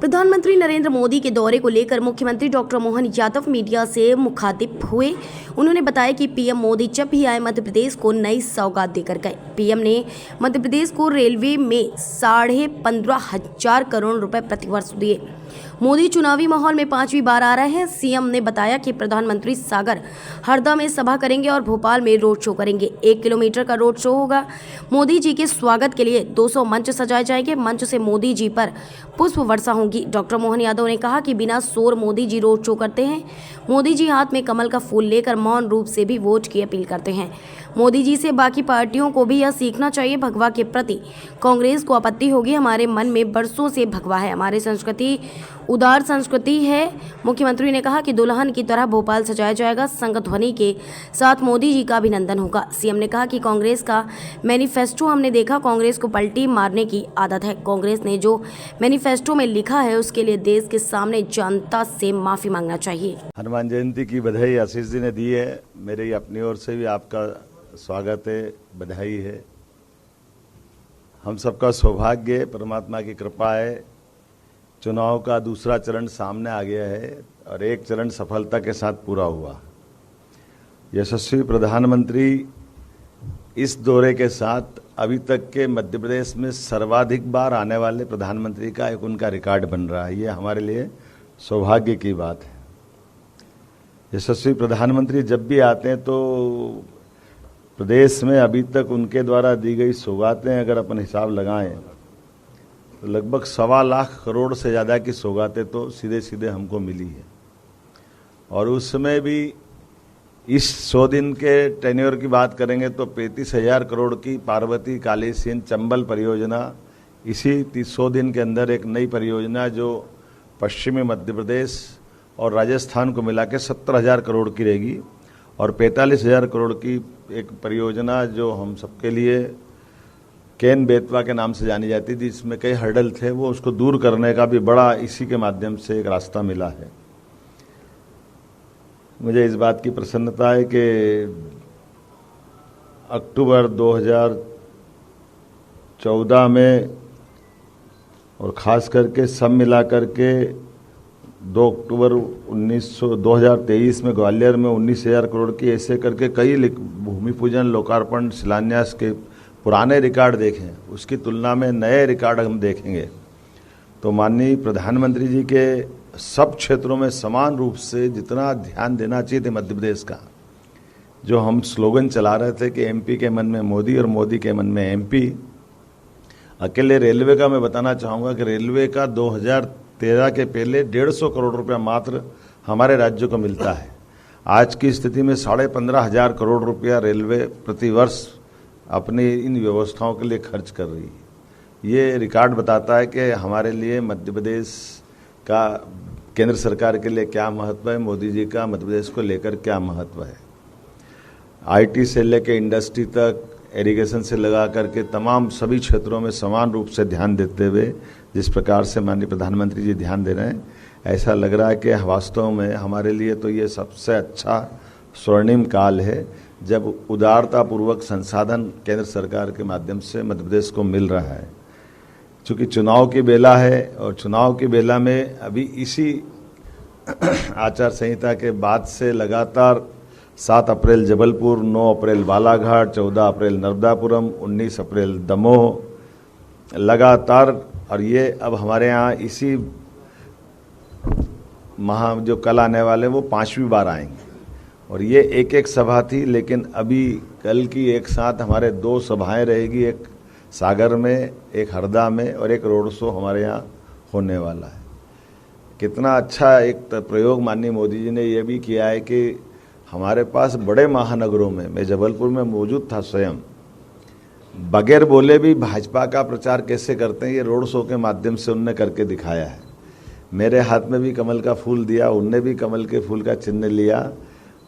प्रधानमंत्री नरेंद्र मोदी के दौरे को लेकर मुख्यमंत्री डॉक्टर मोहन यादव मीडिया से मुखातिब हुए। उन्होंने बताया कि पीएम मोदी जब भी आए मध्य प्रदेश को नई सौगात देकर गए। पीएम ने मध्य प्रदेश को रेलवे में 15,500 करोड़ रुपए प्रतिवर्ष दिए। मोदी चुनावी माहौल में 5वीं बार आ रहे हैं। सीएम ने बताया कि प्रधानमंत्री सागर हरदा में सभा करेंगे और भोपाल में रोड शो करेंगे। 1 किलोमीटर का रोड शो होगा। मोदी जी के स्वागत के लिए 200 मंच सजाए जाएंगे। मंच से मोदी जी पर पुष्प वर्षा होगी। डॉक्टर मोहन यादव ने कहा कि बिना शोर मोदी जी रोड शो करते हैं। मोदी जी हाथ में कमल का फूल लेकर मौन रूप से भी वोट की अपील करते हैं। मोदी जी से बाकी पार्टियों को भी यह सीखना चाहिए। भगवा के प्रति कांग्रेस को आपत्ति होगी। हमारे मन में बरसों से भगवा है। हमारी संस्कृति उदार संस्कृति है। मुख्यमंत्री ने कहा कि दुल्हन की तरह भोपाल सजाया जाएगा। संग ध्वनि के साथ मोदी जी का अभिनंदन होगा। सीएम ने कहा कि कांग्रेस का मैनिफेस्टो हमने देखा। कांग्रेस को पलटी मारने की आदत है। कांग्रेस ने जो मैनिफेस्टो में लिखा है उसके लिए देश के सामने जनता से माफी मांगना चाहिए। हनुमान जयंती की बधाई आशीष जी ने दी है। मेरी अपनी ओर से भी आपका स्वागत है, बधाई है। हम सबका सौभाग्य, परमात्मा की कृपा है। चुनाव का दूसरा चरण सामने आ गया है और एक चरण सफलता के साथ पूरा हुआ। यशस्वी प्रधानमंत्री इस दौरे के साथ अभी तक के मध्य प्रदेश में सर्वाधिक बार आने वाले प्रधानमंत्री का एक उनका रिकॉर्ड बन रहा है। ये हमारे लिए सौभाग्य की बात है। यशस्वी प्रधानमंत्री जब भी आते हैं तो प्रदेश में अभी तक उनके द्वारा दी गई सौगातें अगर अपन हिसाब लगाएं तो लगभग 1.25 लाख करोड़ से ज़्यादा की सौगातें तो सीधे सीधे हमको मिली है। और उसमें भी इस 100 दिन के टेन्योर की बात करेंगे तो 35,000 करोड़ की पार्वती काली सिंध चंबल परियोजना, इसी 100 दिन के अंदर एक नई परियोजना जो पश्चिमी मध्य प्रदेश और राजस्थान को मिला के 70,000 करोड़ की रहेगी। और 45,000 करोड़ की एक परियोजना जो हम सबके लिए केन बेतवा के नाम से जानी जाती थी, जिसमें कई हर्डल थे, वो उसको दूर करने का भी बड़ा इसी के माध्यम से एक रास्ता मिला है। मुझे इस बात की प्रसन्नता है कि अक्टूबर 2014 में और ख़ास करके सब मिला करके 2 अक्टूबर 2023 में ग्वालियर में 19,000 करोड़ की ऐसे करके कई भूमि पूजन, लोकार्पण, शिलान्यास के पुराने रिकॉर्ड देखें, उसकी तुलना में नए रिकॉर्ड हम देखेंगे तो माननीय प्रधानमंत्री जी के सब क्षेत्रों में समान रूप से जितना ध्यान देना चाहिए थे मध्य प्रदेश का, जो हम स्लोगन चला रहे थे कि एमपी के मन में मोदी और मोदी के मन में एमपी। अकेले रेलवे का मैं बताना चाहूँगा कि रेलवे का 2013 के पहले 150 करोड़ रुपया मात्र हमारे राज्य को मिलता है। आज की स्थिति में 15,500 करोड़ रुपया रेलवे प्रतिवर्ष अपनी इन व्यवस्थाओं के लिए खर्च कर रही है। ये रिकॉर्ड बताता है कि हमारे लिए मध्य प्रदेश का केंद्र सरकार के लिए क्या महत्व है, मोदी जी का मध्य प्रदेश को लेकर क्या महत्व है। आईटी से लेकर इंडस्ट्री तक, इरिगेशन से लगा करके तमाम सभी क्षेत्रों में समान रूप से ध्यान देते हुए जिस प्रकार से माननीय प्रधानमंत्री जी ध्यान दे रहे हैं, ऐसा लग रहा है कि वास्तव में हमारे लिए तो ये सबसे अच्छा स्वर्णिम काल है जब उदारतापूर्वक संसाधन केंद्र सरकार के माध्यम से मध्य प्रदेश को मिल रहा है। चूँकि चुनाव की बेला है और चुनाव की बेला में अभी इसी आचार संहिता के बाद से लगातार 7 अप्रैल जबलपुर, 9 अप्रैल बालाघाट, 14 अप्रैल नर्मदापुरम, 19 अप्रैल दमोह लगातार, और ये अब हमारे यहाँ इसी माह जो कल आने वाले वो 5वीं बार आएंगे। और ये एक सभा थी, लेकिन अभी कल की एक साथ हमारे 2 सभाएं रहेगी, एक सागर में, एक हरदा में और एक रोड शो हमारे यहाँ होने वाला है। कितना अच्छा एक प्रयोग माननीय मोदी जी ने ये भी किया है कि हमारे पास बड़े महानगरों में, मैं जबलपुर में मौजूद था स्वयं, बगैर बोले भी भाजपा का प्रचार कैसे करते हैं ये रोड शो के माध्यम से उनने करके दिखाया है। मेरे हाथ में भी कमल का फूल दिया, उनने भी कमल के फूल का चिन्ह लिया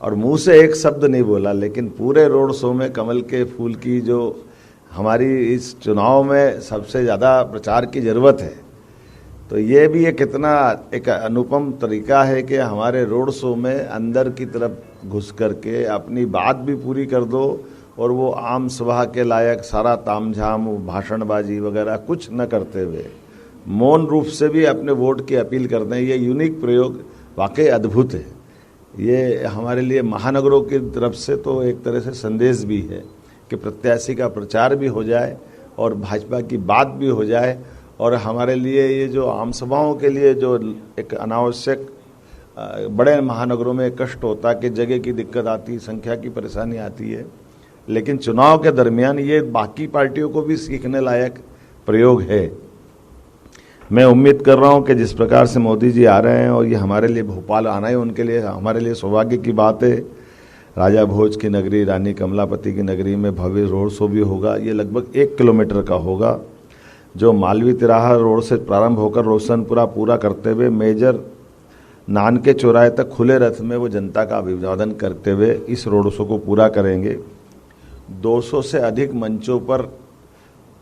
और मुंह से एक शब्द नहीं बोला, लेकिन पूरे रोड शो में कमल के फूल की जो हमारी इस चुनाव में सबसे ज़्यादा प्रचार की ज़रूरत है, तो ये भी एक कितना एक अनुपम तरीका है कि हमारे रोड शो में अंदर की तरफ घुस करके अपनी बात भी पूरी कर दो और वो आम सभा के लायक सारा तामझाम, भाषणबाजी वगैरह कुछ न करते हुए मौन रूप से भी अपने वोट की अपील करते हैं। ये यूनिक प्रयोग वाकई अद्भुत है। ये हमारे लिए महानगरों की तरफ से तो एक तरह से संदेश भी है कि प्रत्याशी का प्रचार भी हो जाए और भाजपा की बात भी हो जाए, और हमारे लिए ये जो आम सभाओं के लिए जो एक अनावश्यक बड़े महानगरों में कष्ट होता कि जगह की दिक्कत आती, संख्या की परेशानी आती है, लेकिन चुनाव के दरमियान ये बाकी पार्टियों को भी सीखने लायक प्रयोग है। मैं उम्मीद कर रहा हूं कि जिस प्रकार से मोदी जी आ रहे हैं और ये हमारे लिए भोपाल आना ही उनके लिए हमारे लिए सौभाग्य की बात है। राजा भोज की नगरी, रानी कमलापति की नगरी में भव्य रोड शो भी होगा। ये लगभग 1 किलोमीटर का होगा, जो मालवीय तिराहा रोड से प्रारंभ होकर रोशनपुरा पूरा करते हुए मेजर नानके चौराहे तक खुले रथ में वो जनता का अभिवादन करते हुए इस रोड शो को पूरा करेंगे। 200 से अधिक मंचों पर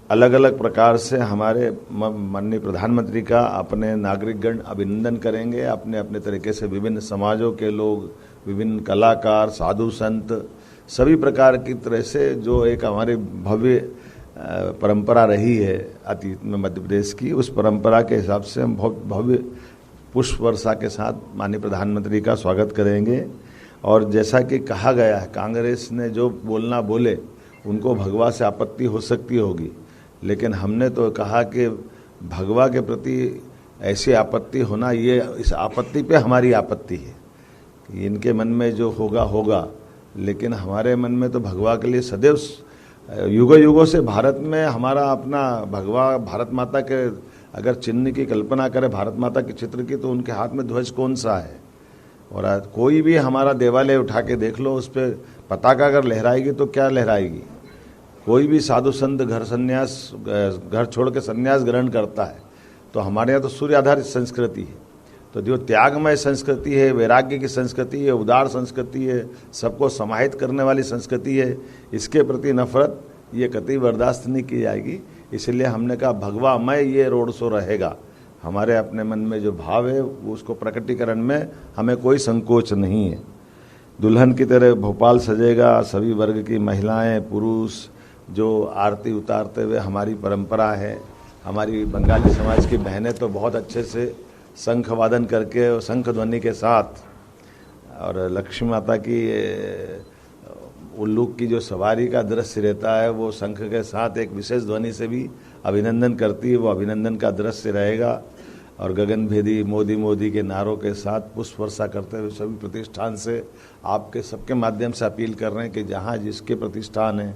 अलग अलग प्रकार से हमारे माननीय प्रधानमंत्री का अपने नागरिकगण अभिनंदन करेंगे। अपने अपने तरीके से विभिन्न समाजों के लोग, विभिन्न कलाकार, साधु संत, सभी प्रकार की तरह से जो एक हमारी भव्य परंपरा रही है अतीत में मध्य प्रदेश की, उस परंपरा के हिसाब से हम भव्य पुष्प वर्षा के साथ माननीय प्रधानमंत्री का स्वागत करेंगे। और जैसा कि कहा गया है, कांग्रेस ने जो बोलना बोले, उनको भगवा से आपत्ति हो सकती होगी, लेकिन हमने तो कहा कि भगवा के प्रति ऐसी आपत्ति होना, ये इस आपत्ति पे हमारी आपत्ति है कि इनके मन में जो होगा होगा, लेकिन हमारे मन में तो भगवा के लिए सदैव युगों युगों से भारत में हमारा अपना भगवा, भारत माता के अगर चिन्ह की कल्पना करें, भारत माता के चित्र की, तो उनके हाथ में ध्वज कौन सा है। और कोई भी हमारा देवालय उठा के देख लो, उस पर पताका अगर लहराएगी तो क्या लहराएगी। कोई भी साधु संत घर छोड़ के संन्यास ग्रहण करता है, तो हमारे यहाँ तो सूर्य आधारित संस्कृति है। तो जो त्यागमय संस्कृति है, वैराग्य की संस्कृति है, उदार संस्कृति है, सबको समाहित करने वाली संस्कृति है, इसके प्रति नफरत ये कतई बर्दाश्त नहीं की जाएगी। इसलिए हमने कहा भगवामय ये रोड शो रहेगा। हमारे अपने मन में जो भाव है उसको प्रकटीकरण में हमें कोई संकोच नहीं है। दुल्हन की तरह भोपाल सजेगा। सभी वर्ग की महिलाएं, पुरुष जो आरती उतारते हुए, हमारी परंपरा है। हमारी बंगाली समाज की बहनें तो बहुत अच्छे से शंख वादन करके और शंख ध्वनि के साथ, और लक्ष्मी माता की उल्लू की जो सवारी का दृश्य रहता है, वो शंख के साथ एक विशेष ध्वनि से भी अभिनंदन करती है। वो अभिनंदन का दृश्य रहेगा। और गगनभेदी मोदी मोदी के नारों के साथ पुष्प वर्षा करते हुए सभी प्रतिष्ठान से आपके सबके माध्यम से अपील कर रहे हैं कि जहाँ जिसके प्रतिष्ठान है,